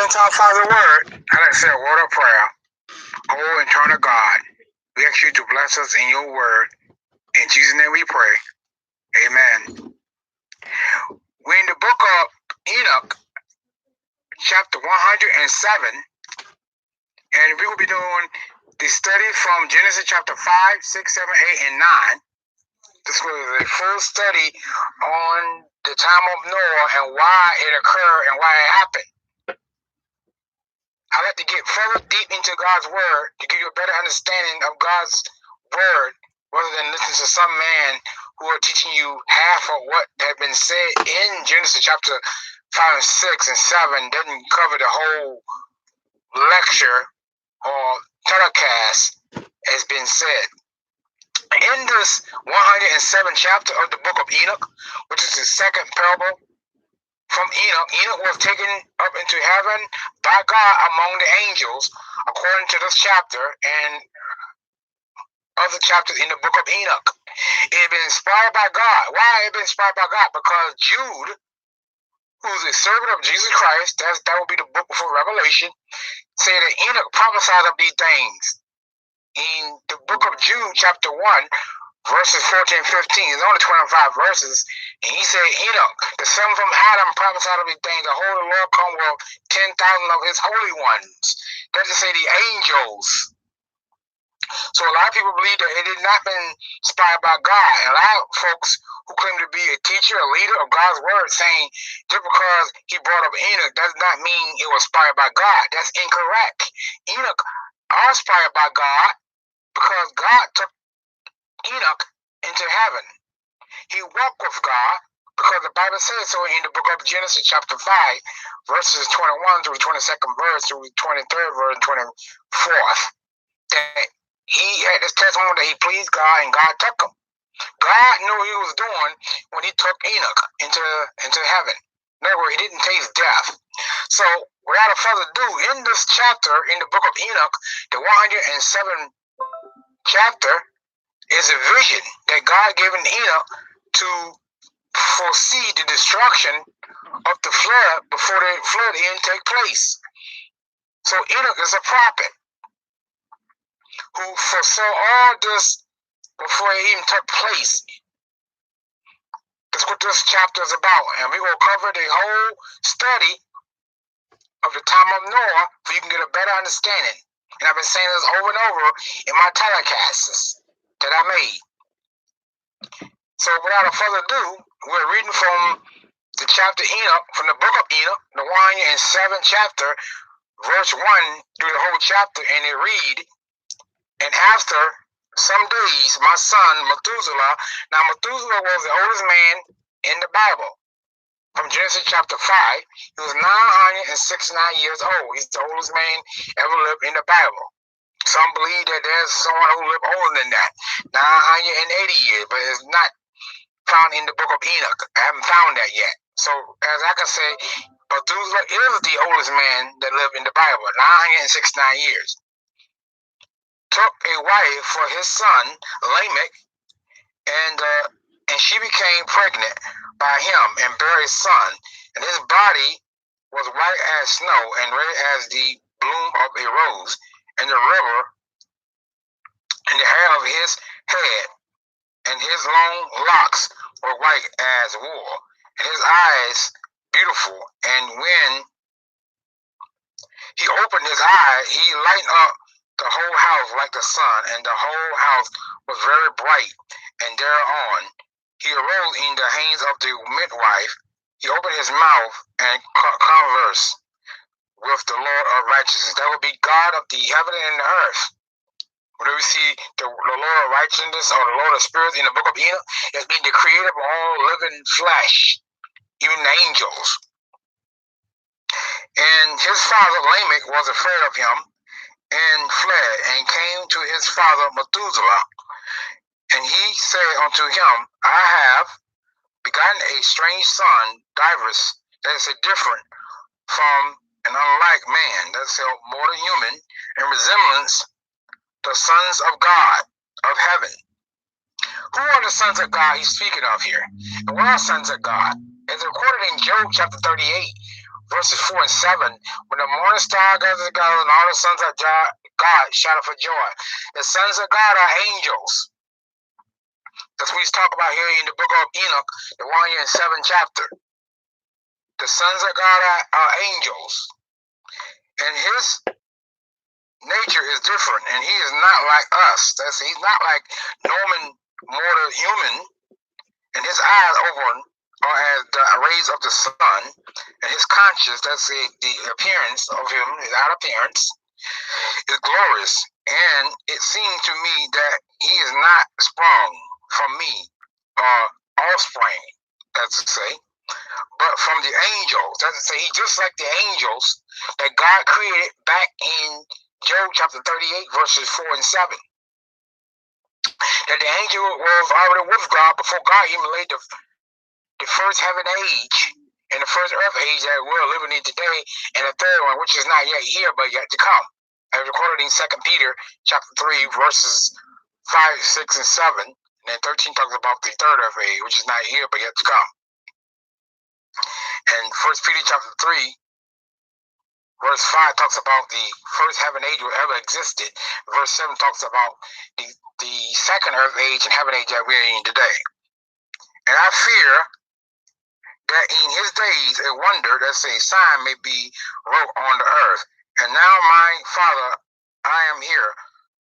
into our Father's word, I like to say a word of prayer. Oh, eternal God, we ask you to bless us in your word. In Jesus' name we pray. Amen. We're in the book of Enoch, chapter 107, and we will be doing the study from Genesis chapter 5, 6, 7, 8, and 9. This was a full study on the time of Noah and why it occurred and why it happened. I like to get further deep into God's word to give you a better understanding of God's word rather than listen to some man who are teaching you half of what had been said in Genesis chapter 5 and 6 and 7 doesn't cover the whole lecture or telecast as been said. In this 107th chapter of the book of Enoch, which is the second parable from Enoch, Enoch was taken up into heaven by God among the angels, according to this chapter and other chapters in the book of Enoch. It had been inspired by God. Why it had been inspired by God? Because Jude, who's a servant of Jesus Christ, that would be the book before Revelation, said that Enoch prophesied of these things. In the book of Jude, chapter 1, verses 14 and 15, it's only 25 verses, and he said, Enoch, the son from Adam, prophesied of these things, the Holy Lord come with 10,000 of his holy ones. That is to say, the angels. So a lot of people believe that it had not been inspired by God. And a lot of folks who claim to be a teacher, a leader of God's word, saying just because he brought up Enoch does not mean it was inspired by God. That's incorrect. Enoch are inspired by God because God took Enoch into heaven. He walked with God because the Bible says so in the book of Genesis chapter 5, verses 21 through the 22nd verse, through the 23rd verse, and 24th, that he had this testimony that he pleased God and God took him. God knew what he was doing when he took Enoch into heaven. In other words, he didn't taste death. So without further ado, in this chapter in the book of Enoch, the 107th chapter is a vision that God gave Enoch to foresee the destruction of the flood before the flood even take place. So Enoch is a prophet who foresaw all this before it even took place. That's what this chapter is about. And we're going to cover the whole study of the time of Noah so you can get a better understanding. And I've been saying this over and over in my telecasts that I made. So without further ado, we're reading from the chapter Enoch, from the book of Enoch, the 107th chapter, verse 1 through the whole chapter, and it read, and after some days, my son Methuselah, now Methuselah was the oldest man in the Bible. From Genesis chapter 5, he was 969 years old. He's the oldest man ever lived in the Bible. Some believe that there's someone who lived older than that, 980 years, but it's not found in the book of Enoch. I haven't found that yet. So, as I can say, Methuselah is the oldest man that lived in the Bible, 969 years. Took a wife for his son, Lamech, and she became pregnant by him and bare his son. And his body was white as snow and red as the bloom of a rose. And the river and the hair of his head and his long locks were white as wool, and his eyes beautiful. And when he opened his eye, he lightened up the whole house like the sun, and the whole house was very bright. And thereon he arose in the hands of the midwife. He opened his mouth and conversed with the Lord of righteousness. That would be God of the heaven and the earth. Whenever we see the Lord of righteousness or the Lord of spirits in the book of Enoch, it's being the creator of all living flesh, even the angels. And his father Lamech was afraid of him and fled and came to his father Methuselah. And he said unto him, I have begotten a strange son, diverse, that is different from an unlike man, that's more than human, in resemblance the sons of God of heaven. Who are the sons of God he's speaking of here? And what are sons of God? As recorded in Job chapter 38, verses 4 and 7. When the morning star gathers together and all the sons of God shout for joy. The sons of God are angels. That's what he's talking about here in the book of Enoch, the 107th chapter. The sons of God are angels. And his nature is different, and he is not like us. He's not like normal mortal human, and his eyes are as the rays of the sun, and his conscience, the appearance of him, his outer appearance, is glorious. And it seems to me that he is not sprung from me, or offspring, that's to say, but from the angels. That's to say, he's just like the angels that God created back in Job chapter 38, verses 4 and 7. That the angel was already with God before God even laid the first heaven age and the first earth age that we're living in today, and the third one, which is not yet here, but yet to come. As recorded in 2 Peter chapter 3, verses 5, 6, and 7. And then 13 talks about the third earth age, which is not here, but yet to come. And 1 Peter chapter 3, verse 5 talks about the first heaven age that ever existed. Verse 7 talks about the second earth age and heaven age that we're in today. And I fear that in his days a wonder, that's a sign, may be wrote on the earth. And now, my Father, I am here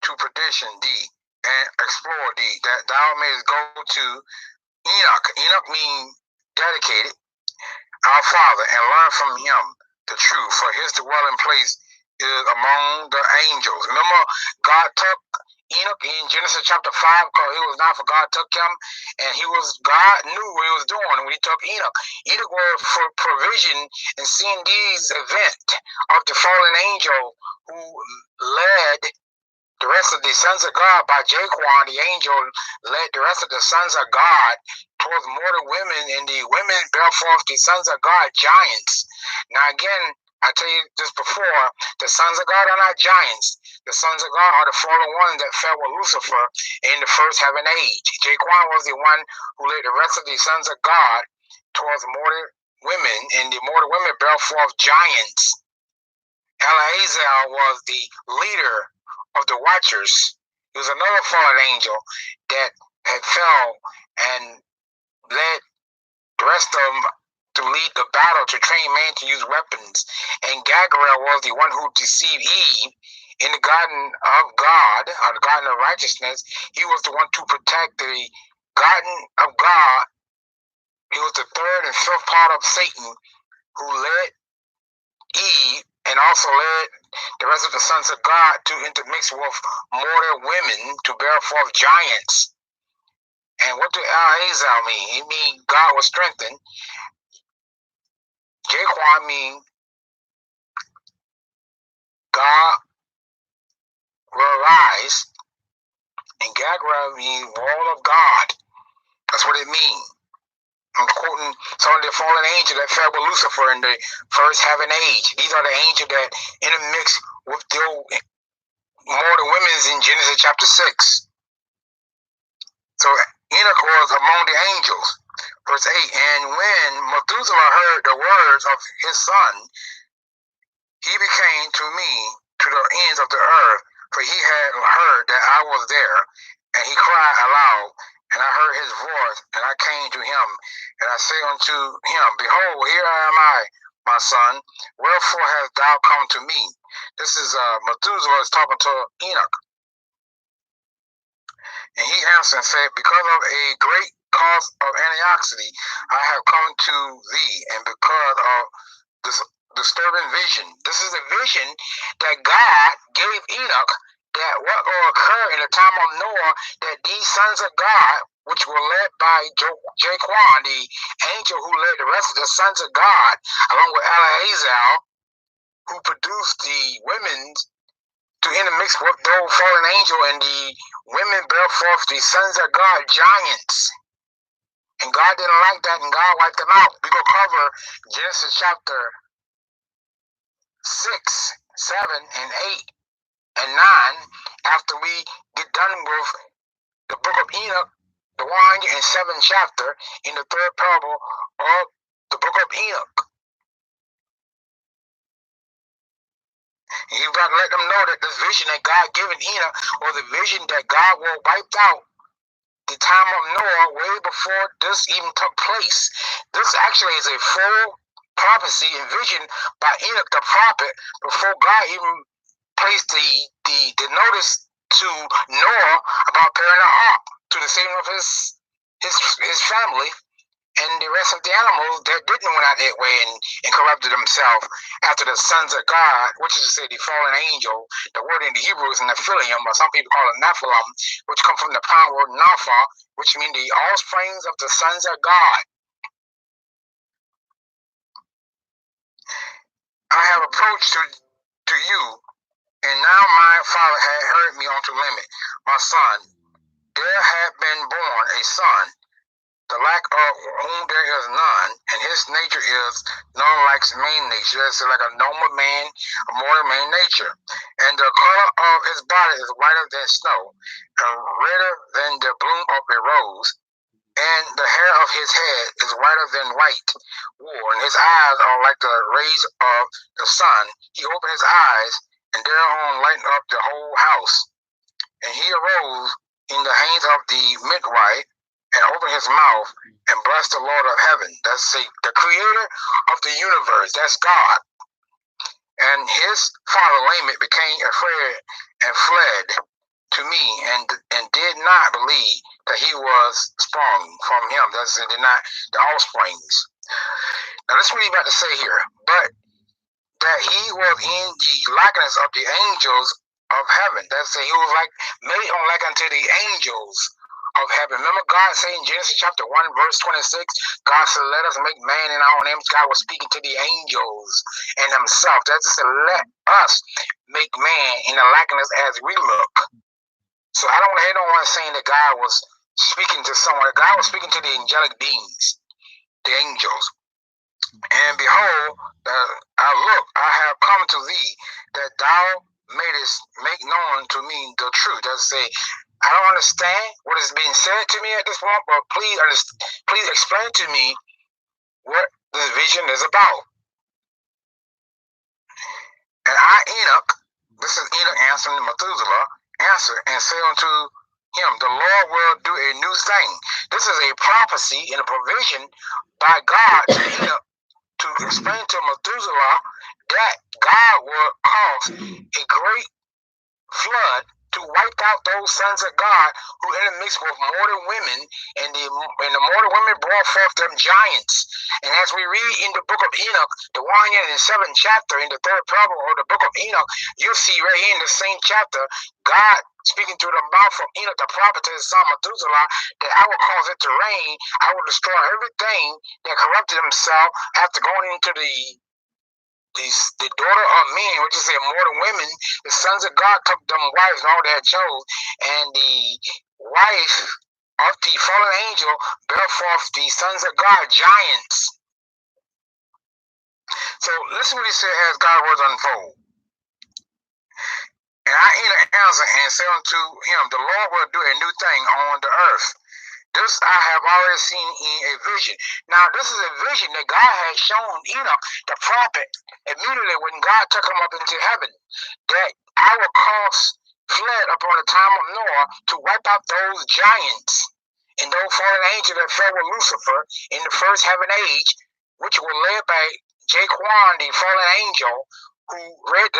to petition thee and explore thee, that thou mayest go to Enoch. Enoch means dedicated, our Father, and learn from him the truth, for his dwelling place is among the angels. Remember, God took Enoch in Genesis chapter 5, because he was not, for God took him, and God knew what he was doing when he took Enoch. Enoch was for provision and seeing these events of the fallen angel who led the rest of the sons of God. By Jaquan, the angel led the rest of the sons of God towards mortal women, and the women bear forth the sons of God, giants. Now again, I tell you this before, the sons of God are not giants. The sons of God are the fallen ones that fell with Lucifer in the first heaven age. Jaquan was the one who led the rest of the sons of God towards mortal women, and the mortal women bear forth giants. Eleazar was the leader of the Watchers. He was another fallen angel that had fell and led the rest of them to lead the battle, to train man to use weapons. And Gabriel was the one who deceived Eve in the garden of God, or the garden of righteousness. He was the one to protect the garden of God. He was the third and fifth part of Satan, who led Eve and also led the rest of the sons of God to intermix with mortal women to bear forth giants. And what do Eleazar mean? It means God was strengthened. Jaquan means God will rise. And Gabriel means wall of God. That's what it means. I'm quoting some of the fallen angels that fell with Lucifer in the first heaven age. These are the angels that intermix with the mortal women in Genesis chapter 6. So Enoch was among the angels. Verse 8, and when Methuselah heard the words of his son, he became to me to the ends of the earth, for he had heard that I was there, and he cried aloud, and I heard his voice, and I came to him, and I say unto him, behold, here am I, my son, wherefore hast thou come to me? This is Methuselah is talking to Enoch. And he answered and said, because of a great cause of animosity, I have come to thee, and because of this disturbing vision. This is a vision that God gave Enoch, that what will occur in the time of Noah, that these sons of God, which were led by Jaquan, the angel who led the rest of the sons of God, along with Eleazar, who produced the women to intermix with those fallen angel, and the women bear forth the sons of God, giants. And God didn't like that, and God wiped them out. We're going to cover Genesis chapter 6, 7, and 8, and 9 after we get done with the book of Enoch, the 107th chapter, in the third parable of the book of Enoch. And you've got to let them know that this vision that God given Enoch, or the vision that God will wipe out the time of Noah way before this even took place. This actually is a full prophecy and vision by Enoch the prophet before God even placed the notice to Noah about burying an ark to the saving of his family and the rest of the animals that didn't went out that way and corrupted themselves after the sons of God, which is to say the fallen angel. The word in the Hebrew is Nephilim, or some people call it Nephilim, which come from the pound word Napha, which means the offsprings of the sons of God. I have approached to you, and now my father had heard me unto limit. My son, there had been born a son, the lack of whom there is none, and his nature is none like main nature. That's like a normal man, a mortal man nature. And the color of his body is whiter than snow, and redder than the bloom of a rose. And the hair of his head is whiter than white wool, and his eyes are like the rays of the sun. He opened his eyes, and thereon lightened up the whole house. And he arose in the hands of the midwife, and opened his mouth, and blessed the Lord of heaven. That's the creator of the universe. That's God. And his father Lamech became afraid and fled to me, and did not believe that he was sprung from him. That's did not the offsprings. Now that's what he's about to say here. But that he was in the likeness of the angels of heaven. That's he was like made on like unto the angels of heaven. Remember God saying in Genesis chapter 1, verse 26, God said, let us make man in our own image. God was speaking to the angels and himself. That's to say, let us make man in the likeness as we look. So I don't want to hear no one saying that God was speaking to someone. God was speaking to the angelic beings, the angels. And behold, I look, I have come to thee, that thou mayest make known to me the truth. That's say, I don't understand what is being said to me at this point, but please explain to me what this vision is about. And I, Enoch, this is Enoch answering Methuselah, answer and say unto him, the Lord will do a new thing. This is a prophecy and a provision by God to Enoch to explain to Methuselah that God will cause a great flood to wipe out those sons of God who intermixed with mortal women, and the mortal women brought forth them giants. And as we read in the book of Enoch, the 107th chapter, in the third parable of the book of Enoch, you'll see right here in the same chapter, God speaking through the mouth of Enoch the prophet to his son Methuselah, that I will cause it to rain, I will destroy everything that corrupted himself after going into the daughter of men, which is say mortal women. The sons of God took them wives and all they had chose, and the wife of the fallen angel bare forth the sons of God, giants. So listen what he said as God's words unfold. And I answer and say unto him, the Lord will do a new thing on the earth. This I have already seen in a vision. Now, this is a vision that God had shown Enoch, the prophet, immediately when God took him up into heaven, that I will cause flood upon the time of Noah to wipe out those giants and those fallen angels that fell with Lucifer in the first heaven age, which were led by Jaquan, the fallen angel, who led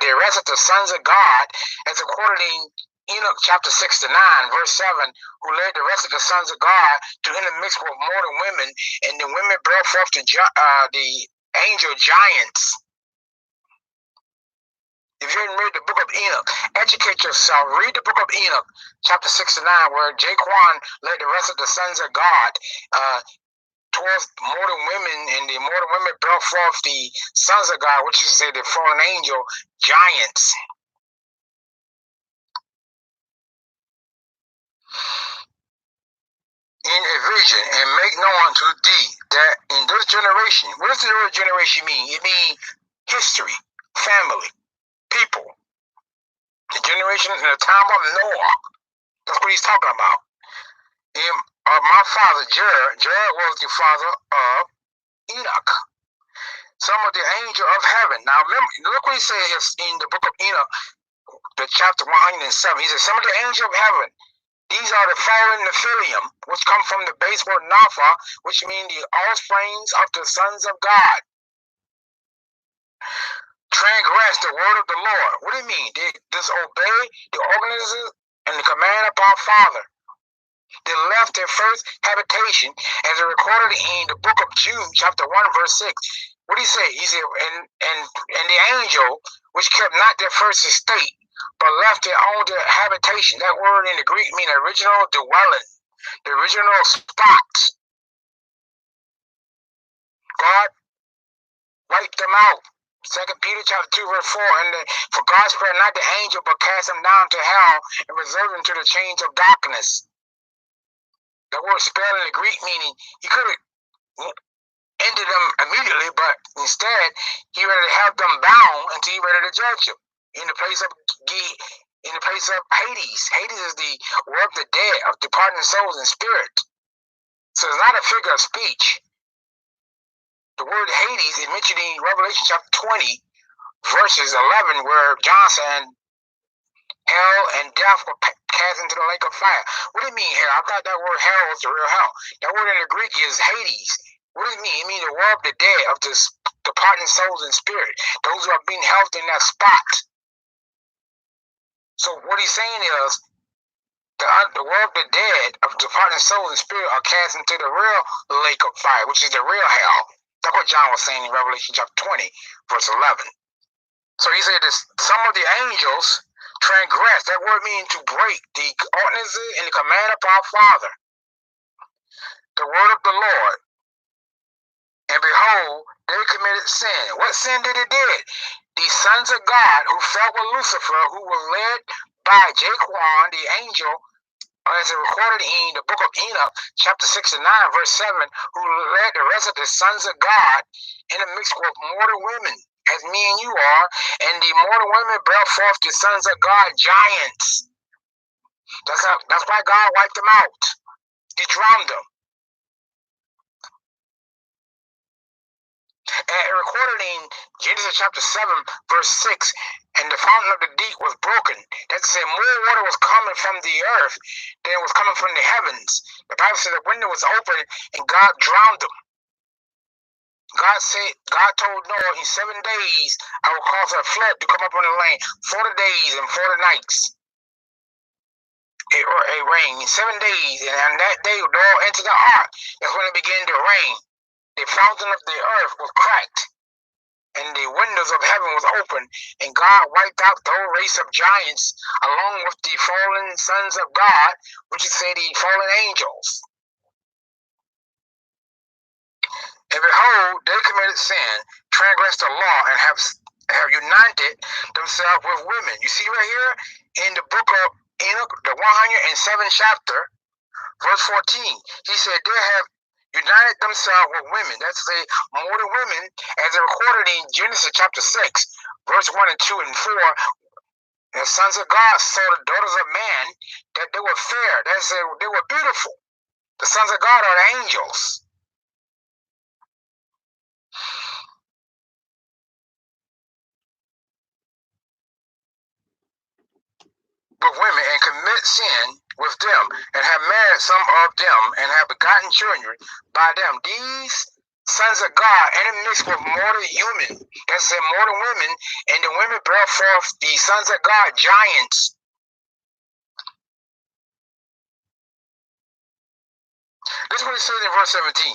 the rest of the sons of God, as according Enoch chapter 6 to 9, verse 7, who led the rest of the sons of God to intermix with mortal women, and the women brought forth the angel giants. If you haven't read the book of Enoch, educate yourself. Read the book of Enoch, chapter 6 to 9, where Jaquan led the rest of the sons of God towards mortal women, and the mortal women brought forth the sons of God, which is to say the fallen angel giants. In a vision, and make known to thee that in this generation, what does the word generation mean? It means history, family, people. The generation in the time of Noah. That's what he's talking about. And my father Jared was the father of Enoch. some of the angel of heaven. Now remember, look what he says in the book of Enoch, the chapter 107. He says, some of the angel of heaven, these are the fallen Nephilim, which come from the base word Napha, which means the offsprings of the sons of God. Transgress the word of the Lord. What do you mean? They disobey the ordinances and the command of our Father. They left their first habitation, as recorded in the book of Jude, chapter 1, verse 6. What do he say? He said, and the angel which kept not their first estate, but left their own habitation. That word in the Greek means original dwelling, the original spot. God wiped them out. 2 Peter chapter 2, verse 4, for God spared not the angel, but cast him down to hell and reserved him to the chains of darkness. The word spare in the Greek meaning he could have ended them immediately, but instead he ready to have them bound until he ready to judge them in the place of Hades. Hades is the world of the dead, of departing souls and spirit. So it's not a figure of speech. The word Hades is mentioned in Revelation chapter 20, verses 11, where John said hell and death were cast into the lake of fire. What do you mean hell? I thought that word hell was the real hell. That word in the Greek is Hades. What does it mean? It means the world of the dead, of the departing souls and spirit. Those who are being held in that spot. So what he's saying is, the world of the dead, of departing souls and spirit, are cast into the real lake of fire, which is the real hell. That's what John was saying in Revelation chapter 20, verse 11. So he said this, some of the angels transgress. That word means to break the ordinances and the command of our Father, the word of the Lord. And behold, they committed sin. What sin did they did? The sons of God who fell with Lucifer, who were led by Jaquan, the angel, as recorded in the book of Enoch, chapter 69, verse 7, who led the rest of the sons of God in a mix with mortal women, as me and you are, and the mortal women brought forth the sons of God, giants. That's why God wiped them out. He drowned them. And recorded in Genesis chapter 7, verse 6, and the fountain of the deep was broken. That's to say, more water was coming from the earth than it was coming from the heavens. The Bible said the window was open and God drowned them. God told Noah, in 7 days I will cause a flood to come up on the land, 40 days and 40 nights. It rained in 7 days, and on that day Noah entered the ark. That's when it began to rain. The fountain of the earth was cracked, and the windows of heaven was open, and God wiped out the whole race of giants, along with the fallen sons of God, which is say the fallen angels. And behold, they committed sin, transgressed the law, and have united themselves with women. You see right here in the book of Enoch, the 107th chapter, verse 14, he said they have united themselves with women. That's the mortal women, as recorded in Genesis chapter 6, verse 1 and 2 and 4. The sons of God saw the daughters of man, that they were fair, that is, they were beautiful. The sons of God are the angels. With women, and commit sin with them, and have married some of them, and have begotten children by them. These sons of God intermixed with mortal human, that's the mortal women, and the women brought forth the sons of God, giants. This is what it says in verse 17.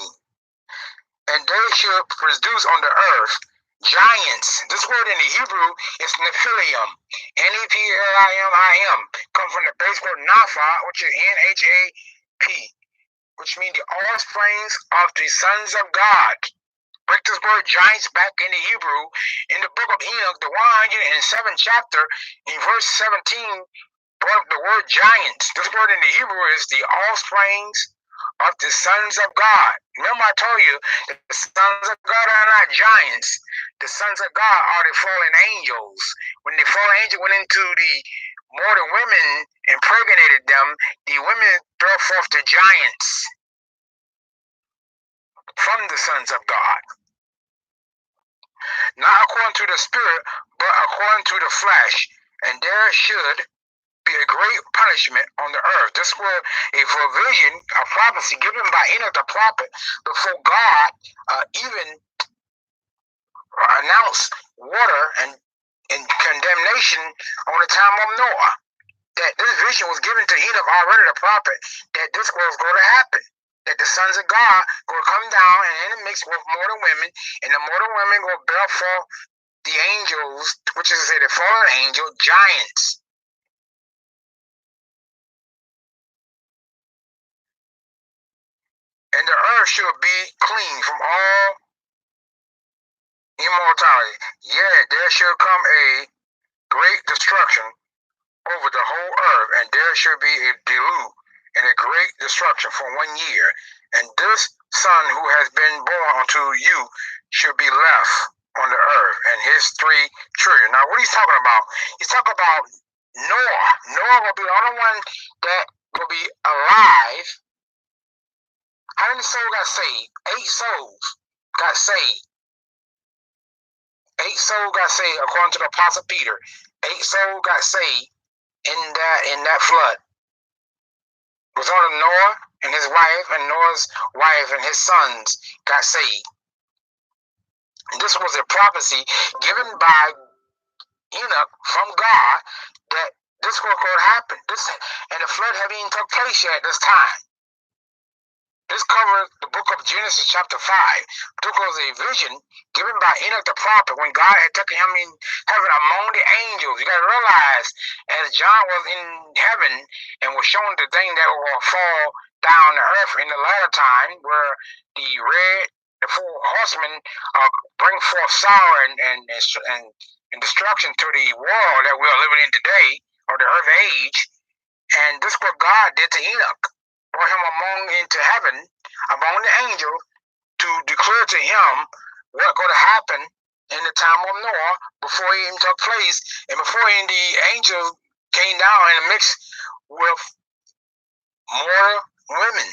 And they should produce on the earth giants. This word in the Hebrew is Nephilim. Nephilim, come from the base word Napha, which is Nhap, which means the offsprings of the sons of God. Break this word giants back in the Hebrew. In the book of Enoch, the 107th chapter, in verse 17, brought up the word giants. This word in the Hebrew is the offsprings of the sons of God. Remember I told you that the sons of God are not giants. The sons of God are the fallen angels. When the fallen angel went into the mortal women, impregnated them, the women brought forth the giants from the sons of God. not according to the spirit, but according to the flesh. And there should be a great punishment on the earth. This was a provision, a prophecy given by Enoch the prophet before God even announced water and condemnation on the time of Noah. That this vision was given to Enoch already, the prophet, that this was going to happen. That the sons of God will come down and intermix with mortal women, and the mortal women will bear forth the angels, which is to say the fallen angel, giants. And the earth shall be clean from all immortality. Yet there shall come a great destruction over the whole earth, and there shall be a deluge and a great destruction for 1 year. And this son who has been born unto you shall be left on the earth, and his 3 children. Now, what he's talking about? He's talking about Noah. Noah will be the only one that will be alive. How many souls got saved? 8 souls got saved. 8 souls got saved according to the Apostle Peter. 8 souls got saved in that flood. It was only Noah and his wife, and Noah's wife and his sons got saved. And this was a prophecy given by Enoch from God that this was going to happen. And the flood hadn't even took place yet at this time. This covers the book of Genesis chapter 5. This was a vision given by Enoch the prophet when God had taken him in heaven among the angels. You got to realize, as John was in heaven and was shown the thing that will fall down to earth in the latter time, where the 4 horsemen bring forth sorrow and destruction to the world that we are living in today, or the earth age. And this is what God did to Enoch. Brought him into heaven among the angels to declare to him what going to happen in the time of Noah before it even took place, and before the angel came down and mixed with mortal women.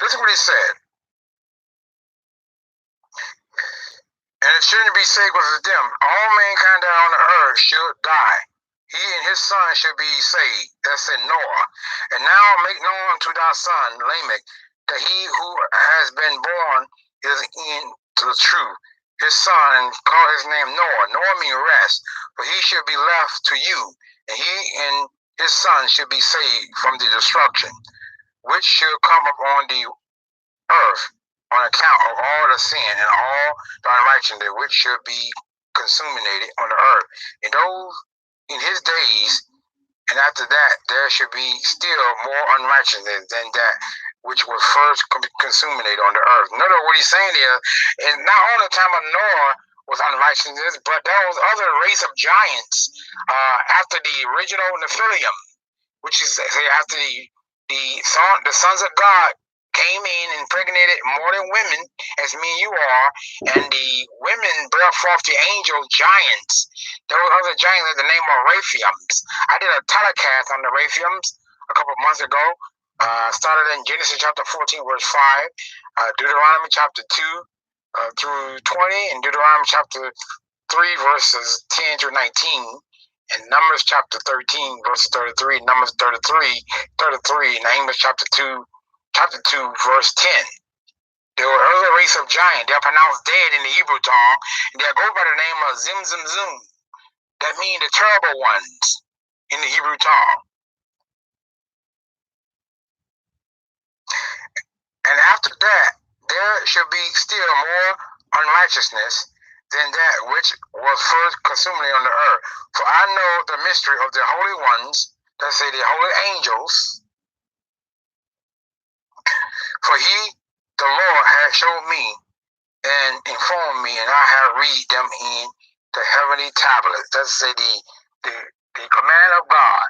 This is what he said. And it shouldn't be said with them, all mankind that on the earth should die. He and his son should be saved. That's in Noah. And now make known to thy son Lamech that he who has been born is into the truth. His son, and call his name Noah. Noah means rest, for he should be left to you, and he and his son should be saved from the destruction, which should come upon the earth on account of all the sin and all the unrighteousness which should be consumated on the earth. And those in his days, and after that, there should be still more unrighteousness than that which was first consumated on the earth. In other words, what he's saying is, and not only the time of Noah was unrighteousness, but there was other race of giants after the original Nephilim, which is after the sons of God came in and impregnated more than women, as me and you are, and the women brought forth the angel giants. There were other giants at the name of Rephaims. I did a telecast on the Rephaims a couple of months ago. Started in Genesis chapter 14, verse 5, Deuteronomy chapter 2 through 20, and Deuteronomy chapter 3, verses 10 through 19, and Numbers chapter 13, verse 33, Numbers 33, Numbers chapter 2, verse 10. There were other race of giants. They're pronounced dead in the Hebrew tongue, and they go by the name of Zim Zim Zoom. That means the terrible ones in the Hebrew tongue. And after that, there shall be still more unrighteousness than that which was first consumed on the earth. For I know the mystery of the holy ones, that say the holy angels. For he, the Lord, has showed me and informed me, and I have read them in the heavenly tablets. That's say the command of God,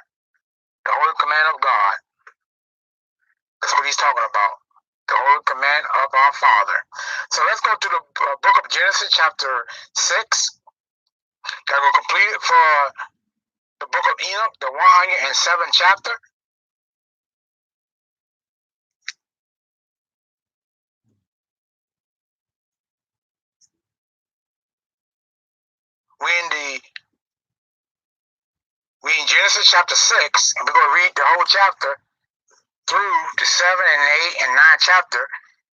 the holy command of God. That's what he's talking about. The holy command of our Father. So let's go to the book of Genesis chapter 6. That will complete it for the book of Enoch, the 107th chapter. we in Genesis chapter 6, and we're going to read the whole chapter through the 7 and 8 and 9 chapter.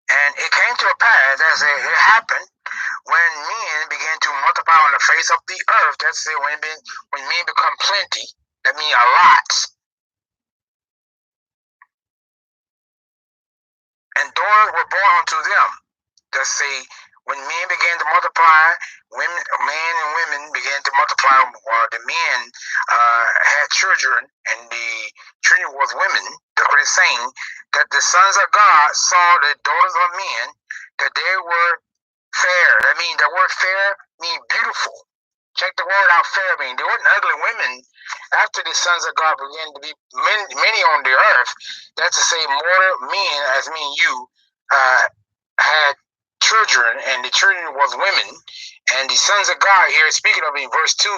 And it came to a pass, as it happened, when men began to multiply on the face of the earth. That's it, when men become plenty, that means a lot. And daughters were born unto them. Let's say, when men began to multiply, men and women began to multiply. The men had children, and the children was women. That's what it's saying. That the sons of God saw the daughters of men, that they were fair. That means the word fair means beautiful. Check the word out, fair means. They weren't ugly women. After the sons of God began to be many on the earth, that's to say, more men, as mean you, had children, and the children was women. And the sons of God here, speaking of in verse 2,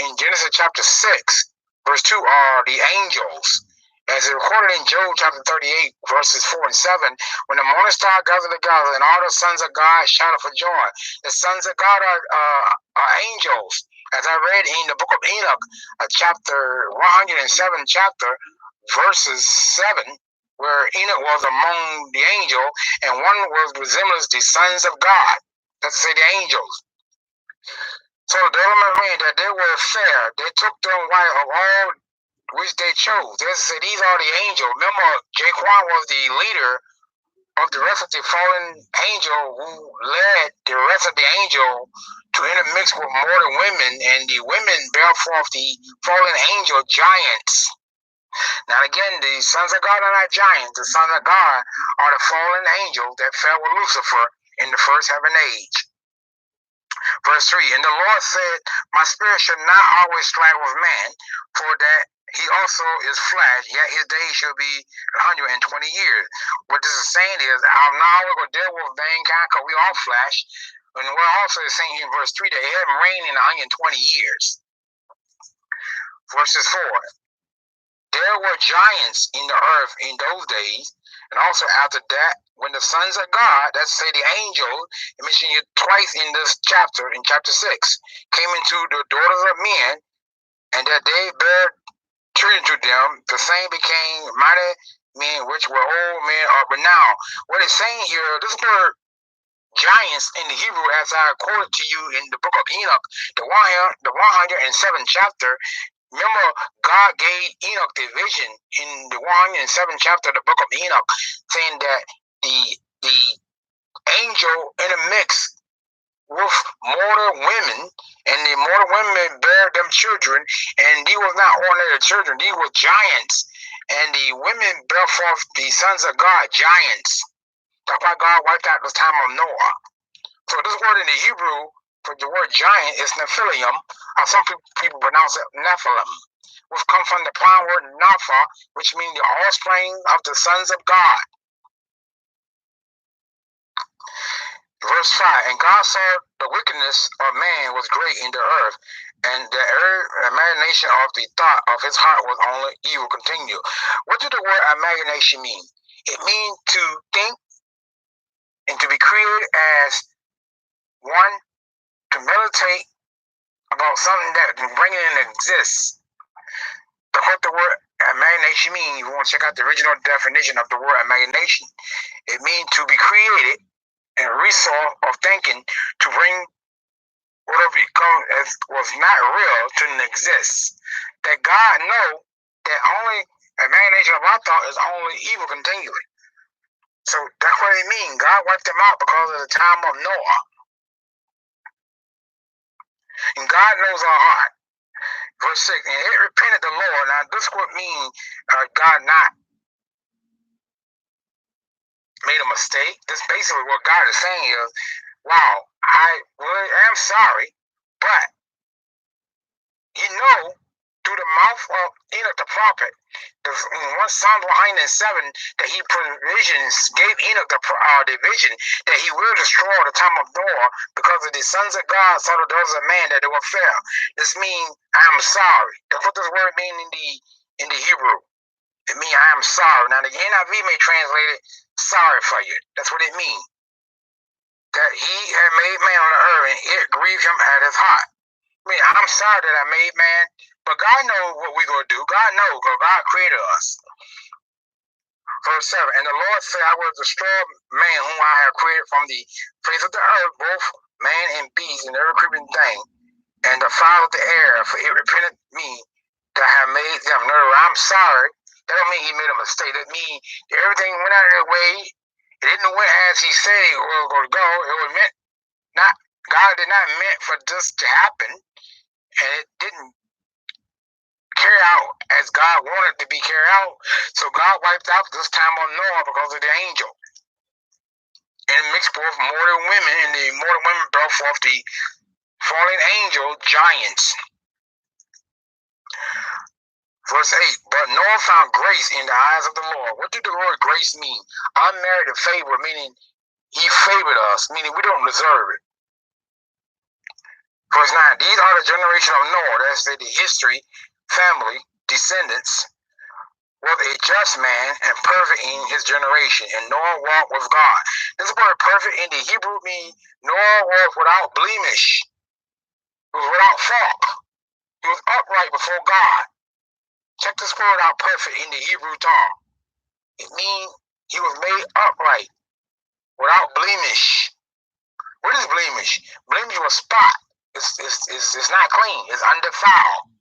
in Genesis chapter 6, verse 2, are the angels. As it recorded in Job chapter 38, verses 4 and 7, when the morning star gathered together and all the sons of God shouted for joy. The sons of God are angels. As I read in the book of Enoch, chapter 107, chapter, verses 7, where Enoch was among the angel, and one was resembles the sons of God. That's to say, the angels. So the element mean that they were fair. They took them wife of all which they chose. They said, these are the angels. Remember, Jaquan was the leader of the rest of the fallen angel, who led the rest of the angel to intermix with mortal women, and the women bear forth the fallen angel giants. Now again, the sons of God are not giants. The sons of God are the fallen angels that fell with Lucifer in the first heaven age. Verse 3, and the Lord said, my spirit shall not always strive with man, for that he also is flesh, yet his days shall be 120 years. What this is saying is, I'm not always going to deal with mankind, because we all flesh. And what also is saying here in verse 3, that he haven't reigned in 120 years. Verses 4, there were giants in the earth in those days, and also after that, when the sons of God, that's say the angels, mentioned it twice in this chapter, in chapter 6, came into the daughters of men, and that they bare children to them, the same became mighty men, which were old men of renown. What it's saying here, this word giants in the Hebrew, as I quoted to you in the book of Enoch, the 107th chapter. Remember, God gave Enoch the vision in the 107th chapter of the book of Enoch, saying that the angel intermixed with mortal women, and the mortal women bare them children, and these was not ordinary children, these were giants, and the women bare forth the sons of God, giants. That's why God wiped out the time of Noah. So this word in the Hebrew for the word giant is Nephilim, or some people pronounce it Nephilim, which come from the prime word Napha, which means the offspring of the sons of God. Verse 5, and God saw the wickedness of man was great in the earth, and the imagination of the thought of his heart was only evil continue. What did the word imagination mean? It means to think and to be created as one, to meditate about something that can bring it into existence. That's what the word imagination means. You want to check out the original definition of the word imagination. It means to be created and a resource of thinking to bring whatever become as was not real to exist. That God know that only imagination of our thought is only evil continually. So that's what it means. God wiped them out because of the time of Noah. And God knows our heart. Verse 6, and it repented the Lord. Now this would mean God not made a mistake. This basically what God is saying is, wow, I really am sorry, but you know, through the mouth of Enoch the prophet, in 1 Psalm 107, that he provisions, gave Enoch the vision that he will destroy the time of Noah because of the sons of God saw the daughters of man that they were fair. This means I am sorry. That's what this word means in the Hebrew. It means I am sorry. Now the NIV may translate it sorry for you. That's what it means. That he had made man on the earth and it grieved him at his heart. mean, I'm sorry that I made, man, but God knows what we're going to do. God knows, because God created us. Verse 7, and the Lord said, I will destroy man whom I have created from the face of the earth, both man and beast, and every creeping thing, and the fowl of the air, for it repented me that I have made them. No, I'm sorry. That don't mean he made a mistake. That means everything went out of their way. It didn't went as he said it was going to go. It was meant not. God did not meant for this to happen, and it didn't carry out as God wanted to be carried out. So God wiped out this time on Noah because of the angel. And it mixed forth mortal women, and the mortal women brought forth the fallen angel giants. Verse 8, but Noah found grace in the eyes of the Lord. What did the word grace mean? Unmerited favor, meaning he favored us, meaning we don't deserve it. Verse 9, these are the generation of Noah, that's the history, family, descendants, was a just man and perfect in his generation, and Noah walked with God. This word perfect in the Hebrew means Noah was without blemish. He was without fault. He was upright before God. Check this word out, perfect, in the Hebrew tongue. It means he was made upright, without blemish. What is blemish? Blemish was spot. It's not clean. It's undefiled.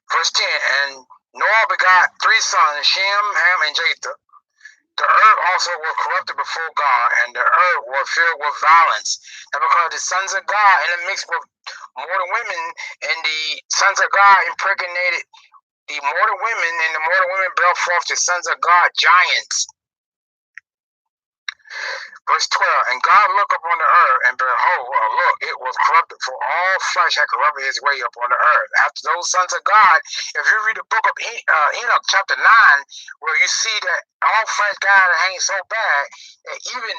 Verse 10, and Noah begot 3 sons, Shem, Ham, and Japheth. The earth also was corrupted before God, and the earth was filled with violence. And because the sons of God intermixed with mortal women, and the sons of God impregnated the mortal women, and the mortal women brought forth the sons of God, giants. Verse 12, and God looked upon the earth, and behold, look, it was corrupted, for all flesh had corrupted his way upon the earth. After those sons of God, if you read the book of Enoch, chapter 9, where you see that all flesh got hanging so bad that even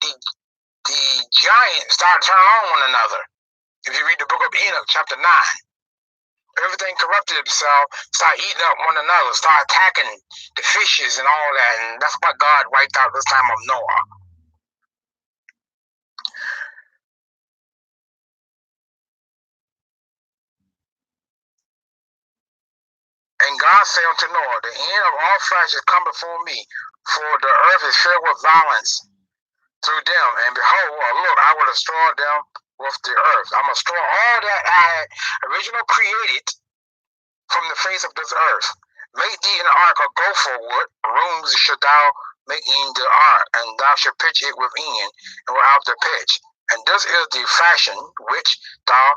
the giants started turning on one another. If you read the book of Enoch, chapter 9, everything corrupted itself, started eating up one another, started attacking the fishes and all that, and that's why God wiped out this time of Noah. And God said unto Noah, the end of all flesh is come before me, for the earth is filled with violence through them. And behold, look, I will destroy them with the earth. I'm going to destroy all that I had originally created from the face of this earth. Make thee an ark of gopher wood, rooms should thou make in the ark, and thou shalt pitch it within, and without the pitch. And this is the fashion which thou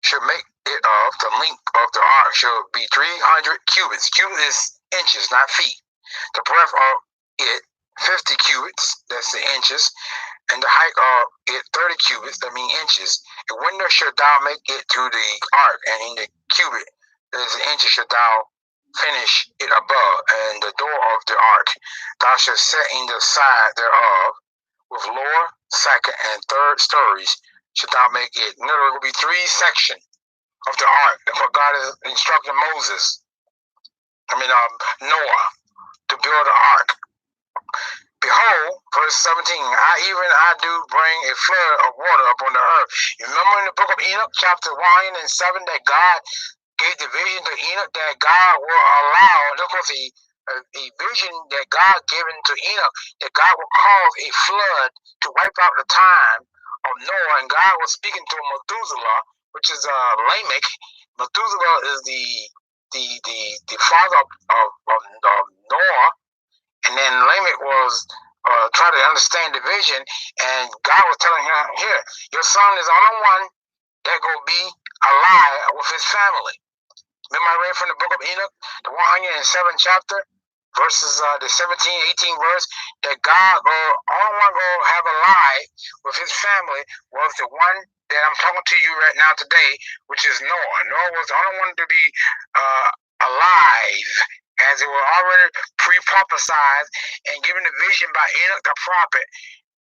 should make it of. The length of the ark shall be 300 cubits. Cubits is inches, not feet. The breadth of it 50 cubits, that's the inches, and the height of it 30 cubits, that means inches. And window should thou make it to the ark, and in the cubit, that is the inches, should thou finish it above, and the door of the ark thou shalt set in the side thereof, with lower, second, and third stories should thou make it. In other words, it will be 3 sections of the ark. That's what God is instructing Noah, to build the ark. Behold, verse 17, I do bring a flood of water upon the earth. You remember in the book of Enoch, chapter 1 and 7, that God gave the vision to Enoch that God will allow, look what a vision that God given to Enoch, that God will cause a flood to wipe out the time of Noah. And God was speaking to Methuselah, which is Lamech. Methuselah is the father of Noah, and then Lamech was trying to understand the vision, and God was telling him, here, your son is the only one that will be alive with his family. Remember I read from the book of Enoch, the 107th chapter, verses the 17, 18 verse, that God only one will have alive with his family was the one that I'm talking to you right now today, which is Noah. Noah was the only one to be alive, as it was already pre-prophesied and given the vision by Enoch the prophet.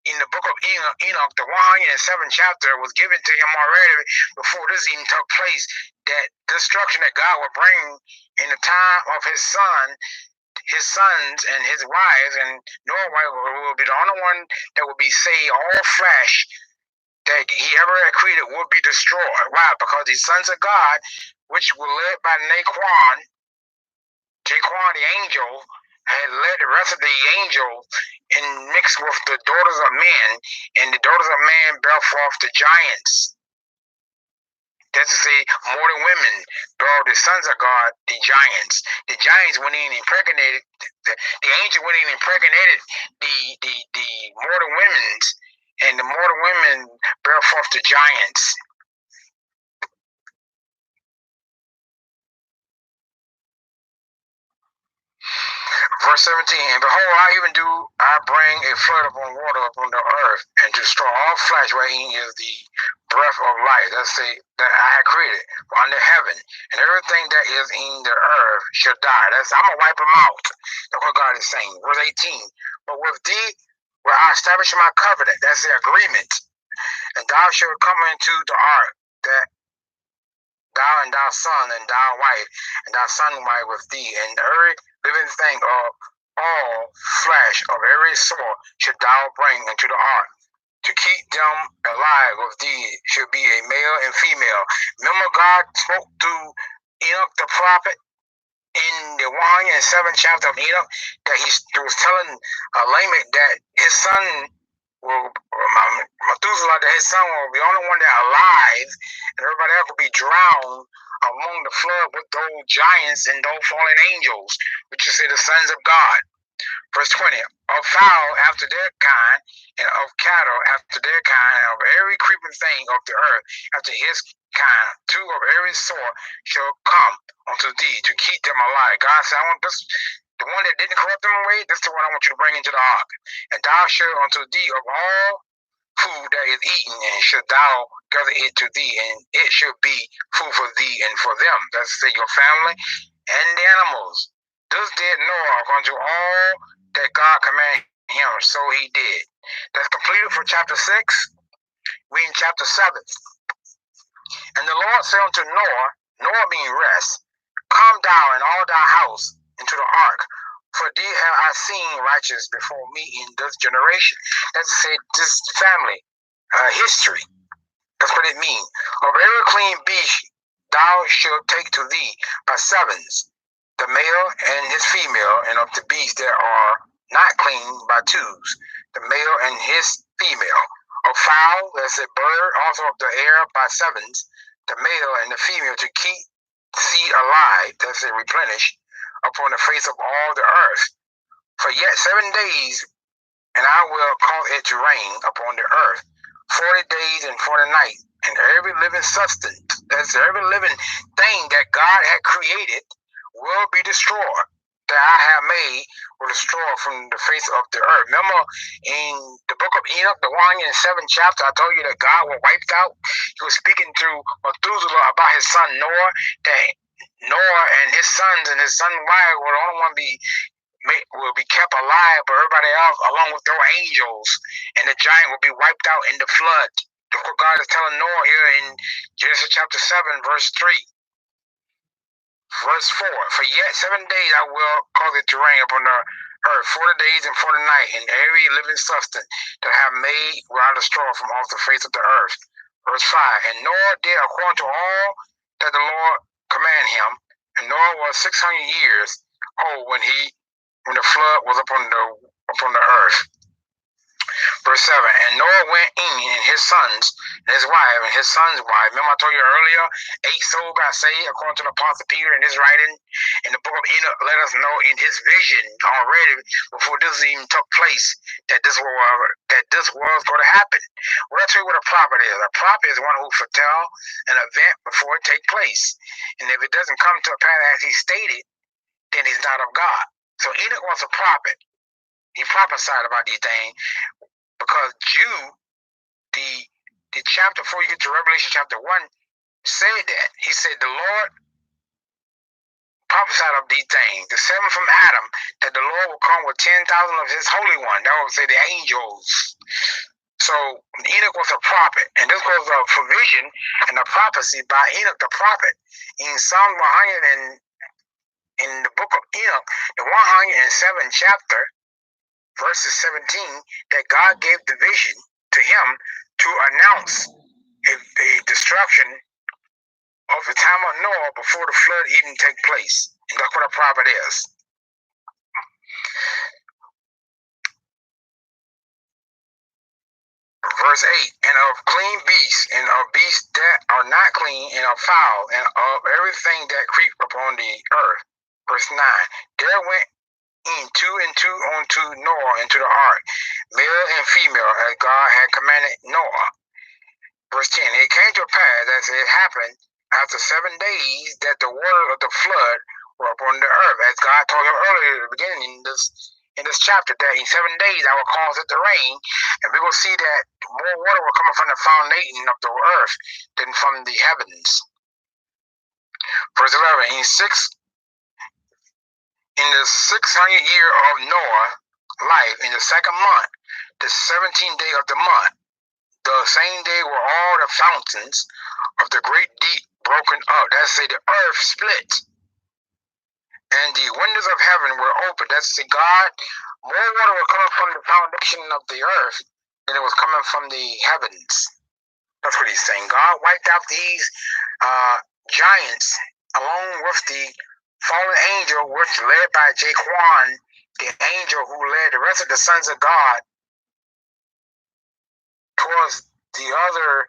In the book of Enoch, the 107th chapter was given to him already before this even took place, that destruction that God would bring in the time of his sons and his wives, and Noah will be the only one that will be saved, all flesh that he ever had created would be destroyed. Why? Because the sons of God, which were led by Jaquan the angel, had led the rest of the angels and mixed with the daughters of men, and the daughters of man bare forth the giants. That's to say, more than women, bore the sons of God, the giants. The giants went in and impregnated, the angel went in and impregnated the mortal women, and the mortal women bear forth the giants. Verse 17, and behold, I bring a flood upon water upon the earth, and to destroy all flesh wherein is the breath of life. That's that I had created under heaven, and everything that is in the earth shall die. I'm gonna wipe them out. That's what God is saying. Verse 18, but with thee will I establish my covenant. That's the agreement. And thou shalt come into the ark, that thou and thy son and thy wife and thy son wife with thee, and every living thing of all flesh of every sort should thou bring into the ark. To keep them alive with thee should be a male and female. Remember, God spoke to Enoch the prophet in the 107th chapter of Enoch that he was telling Lamech that his son Methuselah, that his son will be the only one that alive, and everybody else will be drowned among the flood with those giants and those fallen angels, which is the sons of God. Verse 20, of fowl after their kind, and of cattle after their kind, and of every creeping thing of the earth after his kind, two of every sort shall come unto thee to keep them alive. God said, I want this, the one that didn't corrupt them away, this is the one I want you to bring into the ark. And thou shalt unto thee of all food that is eaten, and shalt thou gather it to thee, and it shall be food for thee and for them. That's your family and the animals. Thus did Noah unto all that God commanded him, so he did. That's completed for chapter 6. We in chapter 7. And the Lord said unto Noah, Noah being rest, come thou and all thy house into the ark, for thee have I seen righteous before me in this generation. That's to say, this family history. That's what it means. Of every clean beast thou shalt take to thee by sevens, the male and his female, and of the beasts that are not clean by twos, the male and his female. Of fowl, that's a bird, also of the air by sevens, the male and the female, to keep seed alive, that's a replenish, upon the face of all the earth. For yet 7 days, and I will cause it to rain upon the earth 40 days and 40 nights, and every living substance, that's every living thing that God had created, will be destroyed, that I have made will destroy from the face of the earth. Remember in the book of Enoch, the 107th chapter, I told you that God was wiped out. He was speaking through Methuselah about his son Noah, that Noah and his son wife will only one will be kept alive, but everybody else, along with their angels, and the giant will be wiped out in the flood. Look what God is telling Noah here in Genesis chapter 7, verse 3. Verse 4, for yet 7 days I will cause it to rain upon the earth 40 days and 40 nights, and every living substance that I have made will I destroy from off the face of the earth. Verse 5, and Noah did according to all that the Lord commanded him, and Noah was 600 years old when the flood was upon the earth. Verse 7, and Noah went in, and his sons, and his wife, and his son's wife. Remember I told you earlier, 8 souls got saved according to the Apostle Peter in his writing. In the book of Enoch, let us know in his vision already, before this even took place, that this was going to happen. Well, I'll tell you what a prophet is. A prophet is one who foretell an event before it takes place. And if it doesn't come to a pass as he stated, then he's not of God. So Enoch was a prophet. He prophesied about these things, because Jude, the chapter before you get to Revelation chapter 1, said that. He said the Lord prophesied of these things, the 7 from Adam, that the Lord will come with 10,000 of his holy one. That would say the angels. So Enoch was a prophet, and this was a provision and a prophecy by Enoch the prophet. In Psalm 100 and in the book of Enoch, the 107th chapter, verses 17, that God gave the vision to him to announce a destruction of the time of Noah before the flood even take place. And that's what a prophet is. Verse 8, and of clean beasts, and of beasts that are not clean, and of fowl, and of everything that creep upon the earth. Verse 9, there went in two and two unto Noah into the ark, male and female, as God had commanded Noah. Verse 10, it came to pass as it happened after 7 days that the waters of the flood were upon the earth, as God told him earlier at the beginning in this chapter, that in 7 days I will cause it to rain, and we will see that more water will come from the foundation of the earth than from the heavens. Verse 11, in the 600th year of Noah's life, in the second month, the 17th day of the month, the same day were all the fountains of the great deep broken up. That's say the earth split, and the windows of heaven were open. That's say God, more water was coming from the foundation of the earth than it was coming from the heavens. That's what he's saying. God wiped out these giants along with the fallen angel, which led by Jaquan, the angel who led the rest of the sons of God towards the other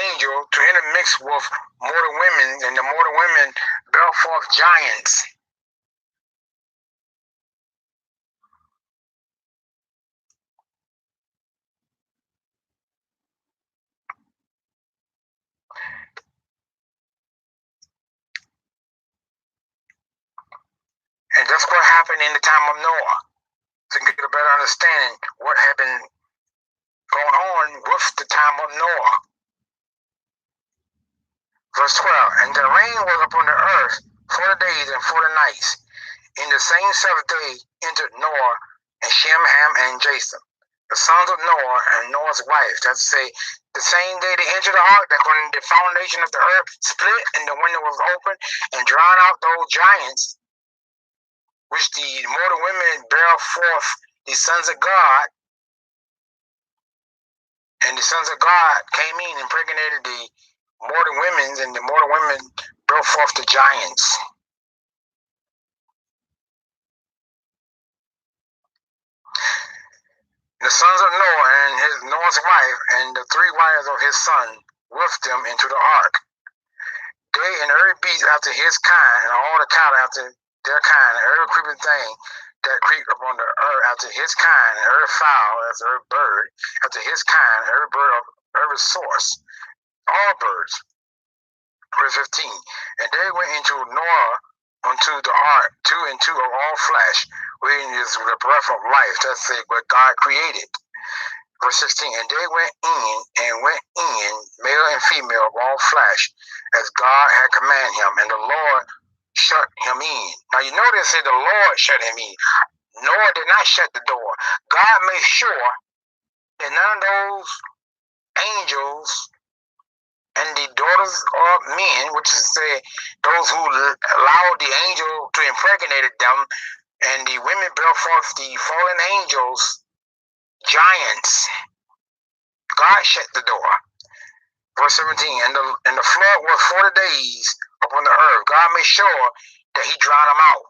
angel to intermix with mortal women, and the mortal women brought forth giants. And that's what happened in the time of Noah. To get a better understanding what had been going on with the time of Noah. Verse 12, and the rain was upon the earth 40 days and 40 nights. In the same seventh day entered Noah and Shem, Ham, and Japheth, the sons of Noah and Noah's wife. That's to say, the same day they entered the ark, that when the foundation of the earth split and the window was open and drowned out those giants, which the mortal women bare forth the sons of God, and the sons of God came in and impregnated the mortal women, and the mortal women brought forth the giants. The sons of Noah and Noah's wife, and the 3 wives of his son with them into the ark. They and every beast after his kind, and all the cattle after their kind, and every creeping thing that creep upon the earth after his kind, and every fowl after every bird after his kind, every bird of every source, all birds. Verse 15, and they went into Noah unto the ark, 2 and 2 of all flesh, which is the breath of life. That's what God created. Verse 16, and they went in, male and female of all flesh, as God had commanded him, and the Lord shut him in. Now you notice that the Lord shut him in. Noah did not shut the door. God made sure that none of those angels and the daughters of men, which is to say those who allowed the angel to impregnate them, and the women brought forth the fallen angels, giants. God shut the door. Verse 17, and the flood was 40 days upon the earth. God made sure that he drowned them out,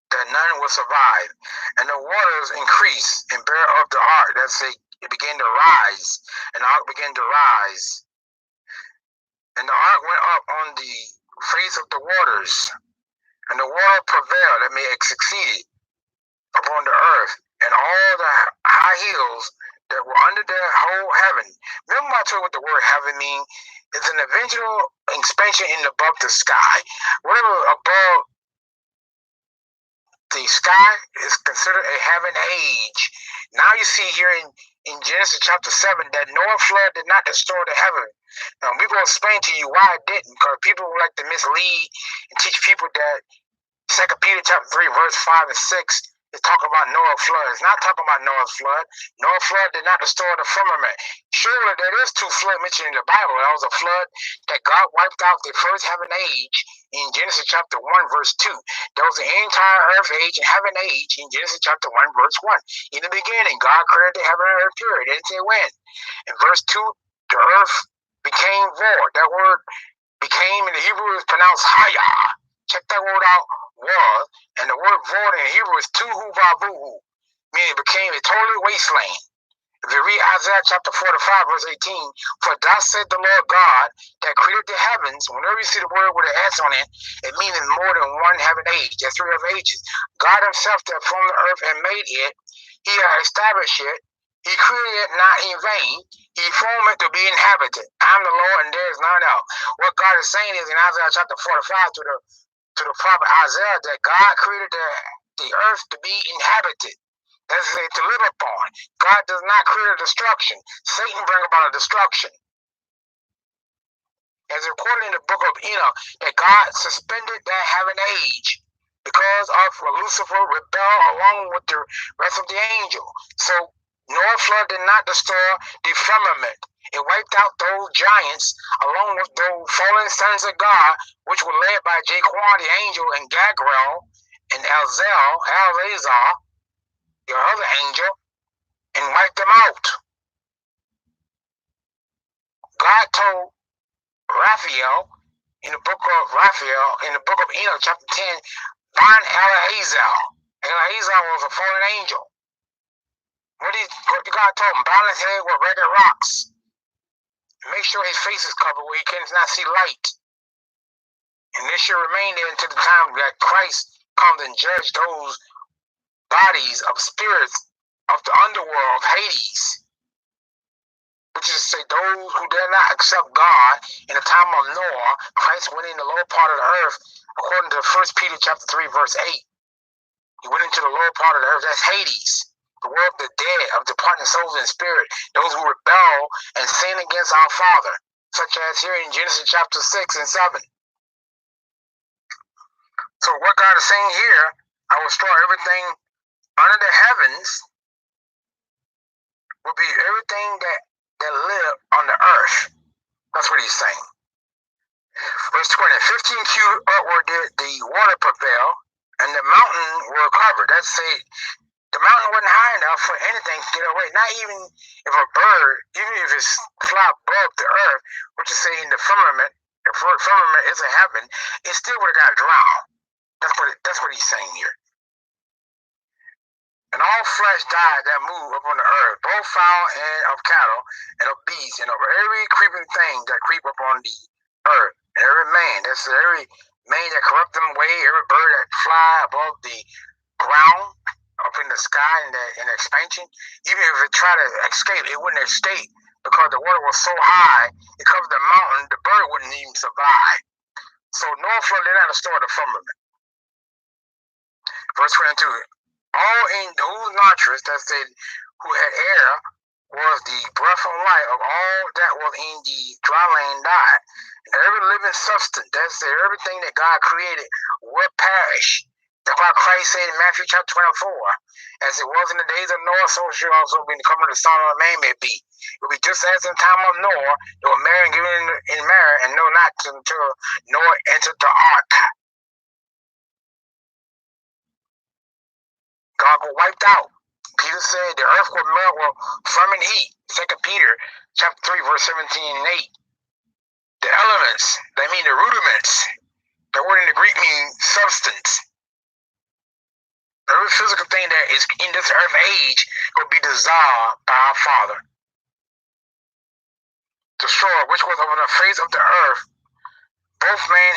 that none would survive. And the waters increased and bare up the ark. That's it began to rise, and the ark began to rise. And the ark went up on the face of the waters, and the water prevailed, that may succeeded upon the earth, and all the high hills that were under the whole heaven. Remember I told you what the word heaven means? It's an eventual expansion in above the sky. Whatever above the sky is considered a heaven age. Now you see here in Genesis chapter 7 that Noah's flood did not destroy the heaven. Now we're going to explain to you why it didn't, because people like to mislead and teach people that 2 Peter chapter 3 verse 5 and 6 is talking about Noah's flood. It's not talking about Noah's flood. Noah's flood did not destroy the firmament. Surely there is 2 floods mentioned in the Bible. That was a flood that God wiped out the first heaven age, in Genesis chapter 1, verse 2. There was an entire earth age and heaven age in Genesis chapter 1, verse 1. In the beginning, God created the heaven and earth, period. It didn't say when. In verse 2, the earth became void. That word became in the Hebrew is pronounced haya. Check that word out, was. And the word void in Hebrew is tuhu vavuhu, meaning it became a totally wasteland. If you read Isaiah chapter 45, verse 18, for thus said the Lord God that created the heavens, whenever you see the word with an S on it, it means more than one heaven age. There's 3 of ages. God himself that formed the earth and made it, he established it, he created it not in vain, he formed it to be inhabited. I'm the Lord and there is none else. What God is saying is in Isaiah chapter 45 to the prophet Isaiah that God created the earth to be inhabited. That's to live upon. God does not create a destruction. Satan bring about a destruction. As recorded in the book of Enoch, that God suspended that heaven age because of Lucifer rebelled along with the rest of the angel. So Noah's flood did not destroy the firmament. It wiped out those giants along with those fallen sons of God, which were led by Jaquan the angel and Gabriel and Eleazar, your other angel, and wiped them out. God told Raphael in the book of Enoch, chapter 10, bind Eleazar. Eleazar was a fallen angel. What God told him? Bind his head with red rocks. Make sure his face is covered where he cannot see light. And this should remain there until the time that Christ comes and judge those bodies of spirits of the underworld of Hades, which is to say those who did not accept God in the time of Noah. Christ went in the lower part of the earth, according to 1 Peter chapter 3, verse 8. He went into the lower part of the earth. That's Hades, the world of the dead, of departing souls and spirit, those who rebel and sin against our Father, such as here in Genesis chapter 6 and 7. So what God is saying here, I will destroy everything under the heavens, will be everything that live on the earth. That's what he's saying. Verse 20, 15 cubits upward did the water prevail, and the mountain were covered. That's say the mountain wasn't high enough for anything to get away. Not even if a bird, even if it's fly above the earth, which is say in the firmament, the firmament is a heaven, it still would have got drowned. That's what he's saying here. And all flesh died that moved upon the earth, both fowl and of cattle, and of beasts, and of every creeping thing that creep upon the earth. And every man, that's every man that corrupt them way, every bird that fly above the ground, up in the sky in the expansion, even if it tried to escape, it wouldn't escape because the water was so high, it covered the mountain, the bird wouldn't even survive. So Noah flood did not destroy the firmament. Verse 22. All in whose nostrils, that said, who had air, was the breath of life of all that was in the dry land died. And every living substance, that said, everything that God created will perish. That's why Christ said in Matthew chapter 24, as it was in the days of Noah, so shall also be in the coming of the Son of Man may be. It will be just as in the time of Noah, they were married and given in marriage, and know not until Noah entered the ark. God got wiped out. Peter said the earth will melt with fervent heat. 2 Peter chapter 3, verse 17 and 8. The elements, that mean the rudiments. The word in the Greek means substance. Every physical thing that is in this earth age will be dissolved by our Father. Destroyed, which was over the face of the earth, both man